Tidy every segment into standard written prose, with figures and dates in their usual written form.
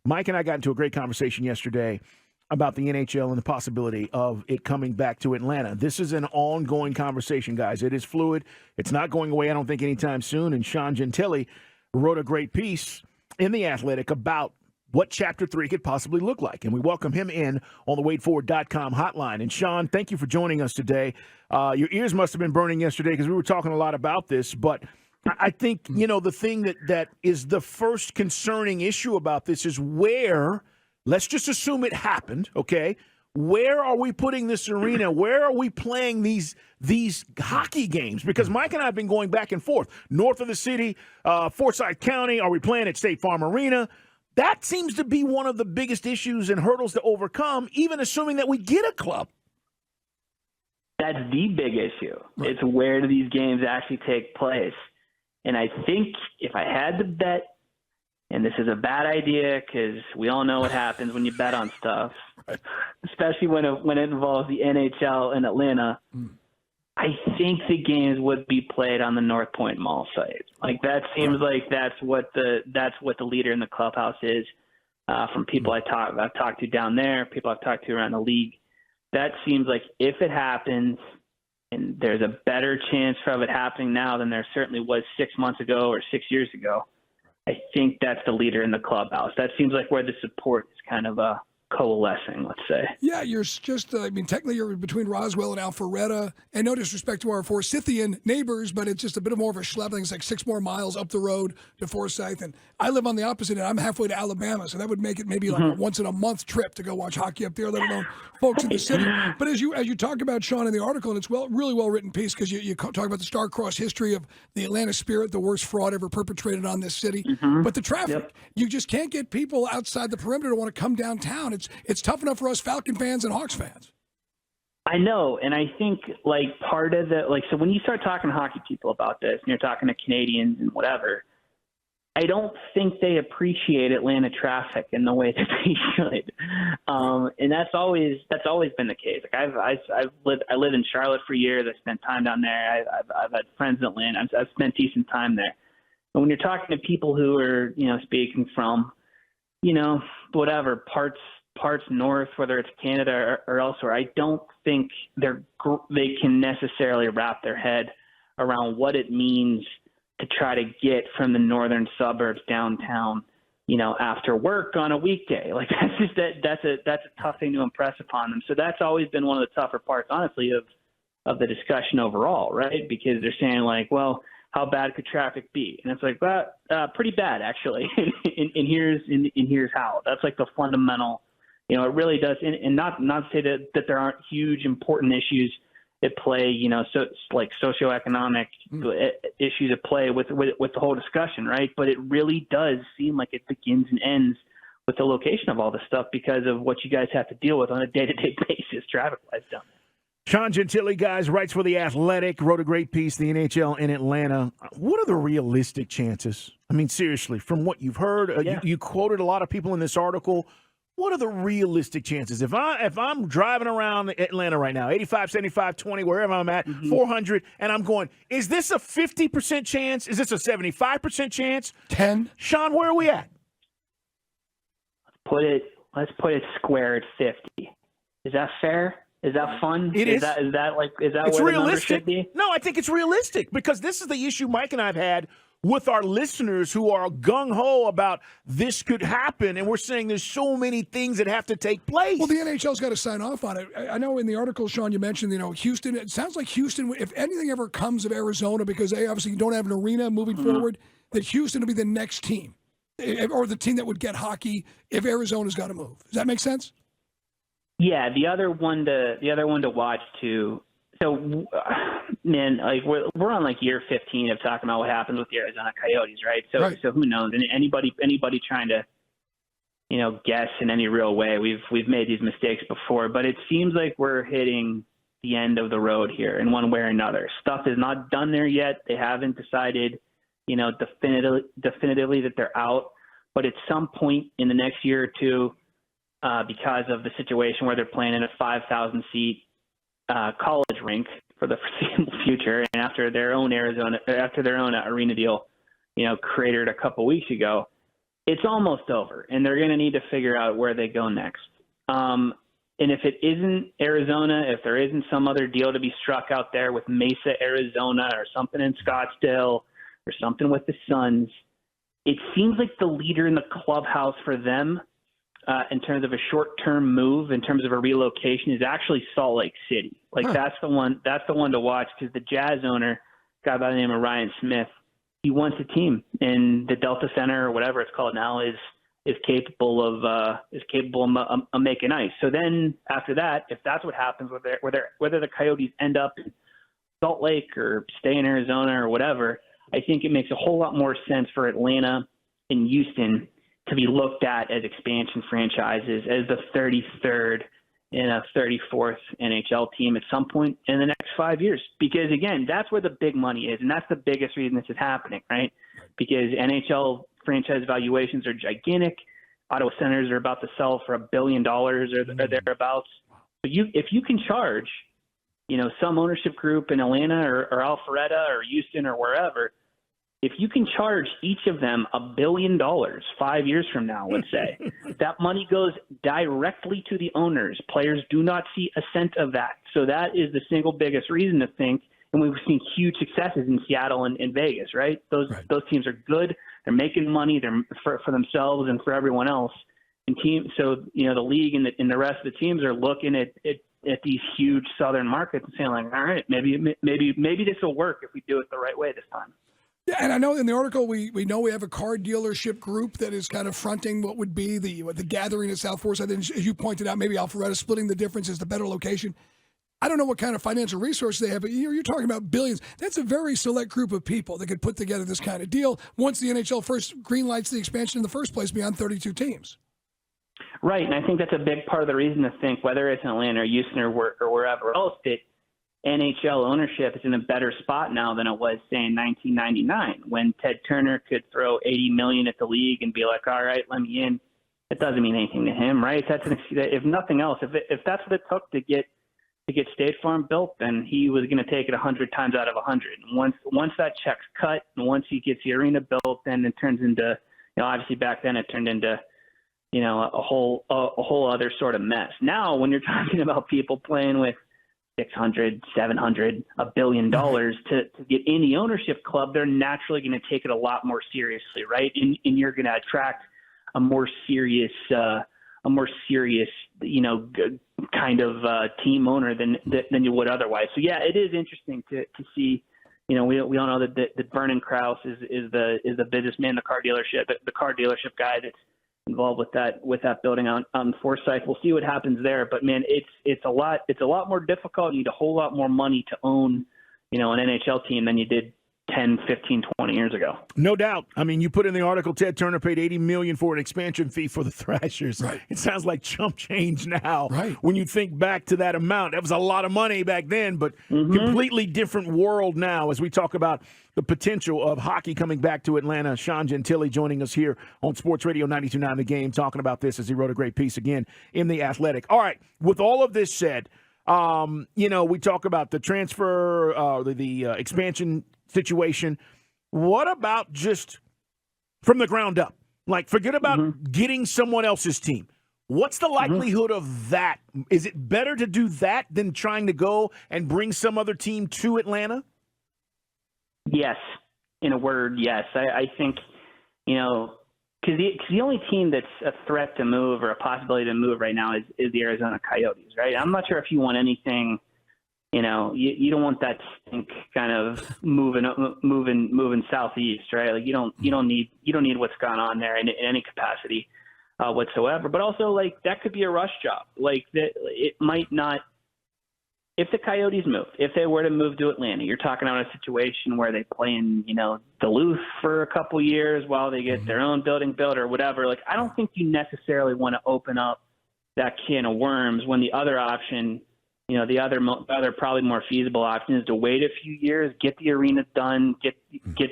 Mike and I got into a great conversation yesterday about the NHL and the possibility of it coming back to Atlanta. This is an ongoing conversation, guys. It is fluid. It's not going away, I don't think, anytime soon. And Sean Gentille wrote a great piece in The Athletic about what Chapter 3 could possibly look like. And we welcome him in on the waitforward.com hotline. And, Sean, thank you for joining us today. Your ears must have been burning yesterday because we were talking a lot about this. But I think, the thing that is the first concerning issue about this is where – let's just assume it happened, okay? Where are we putting this arena? Where are we playing these hockey games? Because Mike and I have been going back and forth. North of the city, Forsyth County, are we playing at State Farm Arena? That seems to be one of the biggest issues and hurdles to overcome, even assuming that we get a club. That's the big issue. Right. It's where do these games actually take place? And I think if I had to bet, and this is a bad idea because we all know what happens when you bet on stuff, right, especially when it involves the NHL in Atlanta. I think the games would be played on the North Point Mall site. Like that seems like that's what the leader in the clubhouse is. From people I've talked to down there, people I've talked to around the league, that seems like if it happens, and there's a better chance of it happening now than there certainly was 6 months ago or 6 years ago. I think that's the leader in the clubhouse. That seems like where the support is kind of coalescing, let's say. Yeah, you're just, technically you're between Roswell and Alpharetta, and no disrespect to our Forsythian neighbors, but it's just a bit more of a schlep. I think it's like 6 more miles up the road to Forsyth, and I live on the opposite end. I'm halfway to Alabama, so that would make it maybe like a once-in-a-month trip to go watch hockey up there, let alone folks in the city. But as you talk about, Sean, in the article, and it's really well-written piece because you talk about the star-crossed history of the Atlanta Spirit, the worst fraud ever perpetrated on this city. But the traffic, you just can't get people outside the perimeter to want to come downtown. It's tough enough for us Falcon fans and Hawks fans. I know, and I think part of so when you start talking to hockey people about this, and you're talking to Canadians and whatever, I don't think they appreciate Atlanta traffic in the way that they should, and that's always been the case. Like I lived in Charlotte for years. I spent time down there. I've had friends in Atlanta. I've spent decent time there. And when you're talking to people who are speaking from whatever parts north, whether it's Canada or elsewhere, I don't think they can necessarily wrap their head around what it means to try to get from the northern suburbs downtown, after work on a weekday. Like that's a tough thing to impress upon them. So that's always been one of the tougher parts, honestly, of the discussion overall, right? Because they're saying well, how bad could traffic be? And it's like, pretty bad actually. and here's how. That's like the fundamental. It really does, and not to say that there aren't huge, important issues at play, so like socioeconomic issues at play with the whole discussion, right? But it really does seem like it begins and ends with the location of all this stuff because of what you guys have to deal with on a day-to-day basis, traffic-wise down there. Sean Gentille, guys, writes for The Athletic, wrote a great piece, the NHL in Atlanta. What are the realistic chances? I mean, seriously, from what you've heard, you quoted a lot of people in this article. What are the realistic chances? If I'm driving around Atlanta right now, 85, 75, 20, wherever I'm at, 400, and I'm going, is this a 50% chance? Is this a 75% chance? 10? Sean, where are we at? Let's put it square at 50. Is that fair? Is that fun? It is. Is that it's where realistic. the number should be? No, I think it's realistic because this is the issue Mike and I have had with our listeners who are gung-ho about this could happen, and we're saying there's so many things that have to take place. Well, the NHL's got to sign off on it. I know in the article, Sean, you mentioned, Houston. It sounds like Houston, if anything ever comes of Arizona, because they obviously don't have an arena moving forward, that Houston will be the next team, or the team that would get hockey if Arizona's got to move. Does that make sense? Yeah, the other one to watch too. So, man, we're on year 15 of talking about what happens with the Arizona Coyotes, right? So who knows? And anybody trying to, guess in any real way, we've made these mistakes before, but it seems like we're hitting the end of the road here in one way or another. Stuff is not done there yet. They haven't decided, definitively that they're out. But at some point in the next year or two, because of the situation where they're playing in a 5,000-seat college rink for the foreseeable future, and after their own arena deal, cratered a couple weeks ago, it's almost over, and they're going to need to figure out where they go next. And if it isn't Arizona, if there isn't some other deal to be struck out there with Mesa, Arizona, or something in Scottsdale, or something with the Suns, it seems like the leader in the clubhouse for them, in terms of a short-term move, in terms of a relocation, is actually Salt Lake City. That's the one to watch, because the Jazz owner, a guy by the name of Ryan Smith, he wants a team, and the Delta Center, or whatever it's called now, is capable of making ice. So then after that, if that's what happens, whether the Coyotes end up in Salt Lake or stay in Arizona or whatever, I think it makes a whole lot more sense for Atlanta and Houston to be looked at as expansion franchises, as the 33rd and a 34th NHL team at some point in the next 5 years. Because, again, that's where the big money is, and that's the biggest reason this is happening, right? Because NHL franchise valuations are gigantic. Ottawa Senators are about to sell for $1 billion or thereabouts. So if you can charge, some ownership group in Atlanta or Alpharetta or Houston or wherever, if you can charge each of them $1 billion 5 years from now, let's say, that money goes directly to the owners. Players do not see a cent of that. So that is the single biggest reason to think, and we've seen huge successes in Seattle and Vegas, right? Those teams are good. They're making money. They're for themselves and for everyone else. And so the league and the rest of the teams are looking at these huge southern markets and saying, like, all right, maybe this will work if we do it the right way this time. Yeah, and I know in the article we know we have a car dealership group that is kind of fronting what would be the gathering at South Forsyth. And as you pointed out, maybe Alpharetta splitting the difference is the better location. I don't know what kind of financial resources they have, but you're talking about billions. That's a very select group of people that could put together this kind of deal once the NHL first greenlights the expansion in the first place beyond 32 teams. Right, and I think that's a big part of the reason to think, whether it's in Atlanta or Houston or wherever else, that NHL ownership is in a better spot now than it was, say, in 1999, when Ted Turner could throw $80 million at the league and be like, all right, let me in. It doesn't mean anything to him, right? If nothing else, if that's what it took to get State Farm built, then he was going to take it 100 times out of 100. And once that check's cut, and once he gets the arena built, then it turns into, obviously back then it turned into, a whole other sort of mess. Now, when you're talking about people playing with $600, $700, $1 billion to get in the ownership club, they're naturally going to take it a lot more seriously, right? And you're going to attract a more serious, kind of team owner than you would otherwise. So yeah, it is interesting to see. We all know that Vernon Krause is the businessman, the car dealership guy that's involved with that building on Forsyth. We'll see what happens there, but man, it's a lot more difficult. You need a whole lot more money to own, an NHL team than you did 10, 15, 20 years ago. No doubt. I mean, you put in the article, Ted Turner paid $80 million for an expansion fee for the Thrashers. Right. It sounds like chump change now. Right. When you think back to that amount, that was a lot of money back then, but completely different world now as we talk about the potential of hockey coming back to Atlanta. Sean Gentille joining us here on Sports Radio 92.9 The Game, talking about this as he wrote a great piece again in The Athletic. All right, with all of this said, we talk about the transfer, the expansion situation. What about just from the ground up? Like, forget about getting someone else's team. What's the likelihood of that? Is it better to do that than trying to go and bring some other team to Atlanta? Yes. In a word, yes. I think, because the only team that's a threat to move or a possibility to move right now is the Arizona Coyotes, right? I'm not sure if you want anything. You don't want that stink kind of moving southeast, right? Like you don't need what's gone on there in any capacity whatsoever. But also, like, that could be a rush job. Like that, it might not. If the Coyotes move, if they were to move to Atlanta, you're talking about a situation where they play in, Duluth for a couple years while they get their own building built or whatever. Like, I don't think you necessarily want to open up that can of worms when the other option. The other probably more feasible option is to wait a few years, get the arena done, get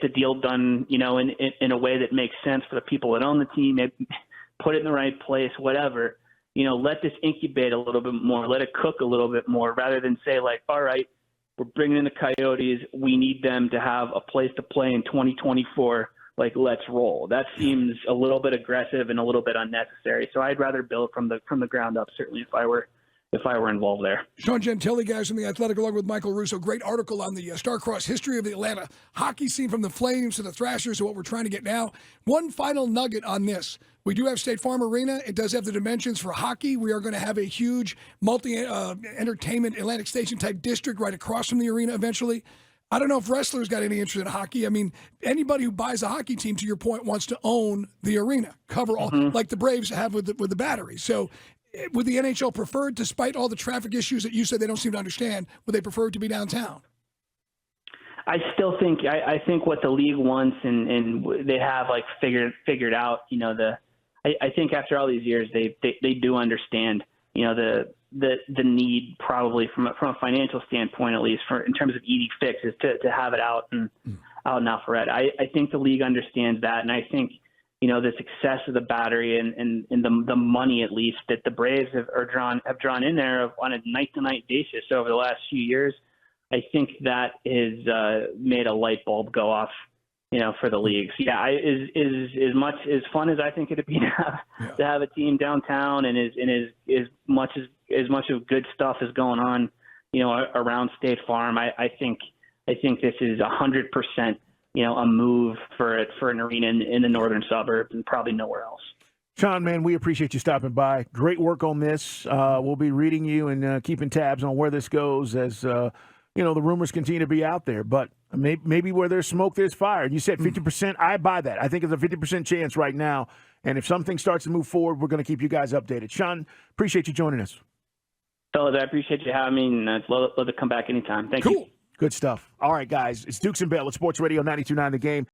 the deal done, in a way that makes sense for the people that own the team, maybe put it in the right place, whatever. Let this incubate a little bit more, let it cook a little bit more, rather than say, like, all right, we're bringing in the Coyotes, we need them to have a place to play in 2024. let's roll. That seems a little bit aggressive and a little bit unnecessary. So I'd rather build from the ground up, certainly if I were involved there. Sean Gentille, guys, from The Athletic, along with Michael Russo. Great article on the star-crossed history of the Atlanta hockey scene, from the Flames to the Thrashers to what we're trying to get now. One final nugget on this. We do have State Farm Arena. It does have the dimensions for hockey. We are going to have a huge multi-entertainment Atlantic Station-type district right across from the arena eventually. I don't know if wrestlers got any interest in hockey. I mean, anybody who buys a hockey team, to your point, wants to own the arena, cover all, like the Braves have with the Battery. So would the NHL prefer, despite all the traffic issues that you said they don't seem to understand, would they prefer it to be downtown? I still think I think what the league wants and they have figured out. I think after all these years they do understand. The need, probably from a financial standpoint, at least in terms of easy fixes, to have it out in Alpharetta. I think the league understands that, and I think the success of the Battery and the money, at least, that the Braves have drawn in there on a night-to-night basis over the last few years. I think that has made a light bulb go off, for the leagues. Yeah, as much as fun as I think it'd be to have a team downtown, and as much of good stuff is going on, around State Farm. I think this is 100%. A move for an arena in the northern suburbs and probably nowhere else. Sean, man, we appreciate you stopping by. Great work on this. We'll be reading you and keeping tabs on where this goes as, the rumors continue to be out there. But maybe where there's smoke, there's fire. You said 50%. I buy that. I think it's a 50% chance right now. And if something starts to move forward, we're going to keep you guys updated. Sean, appreciate you joining us. Fellas, I appreciate you having me, and I'd love to come back anytime. Thank you. Good stuff. All right, guys. It's Dukes and Bell at Sports Radio 92.9 The Game.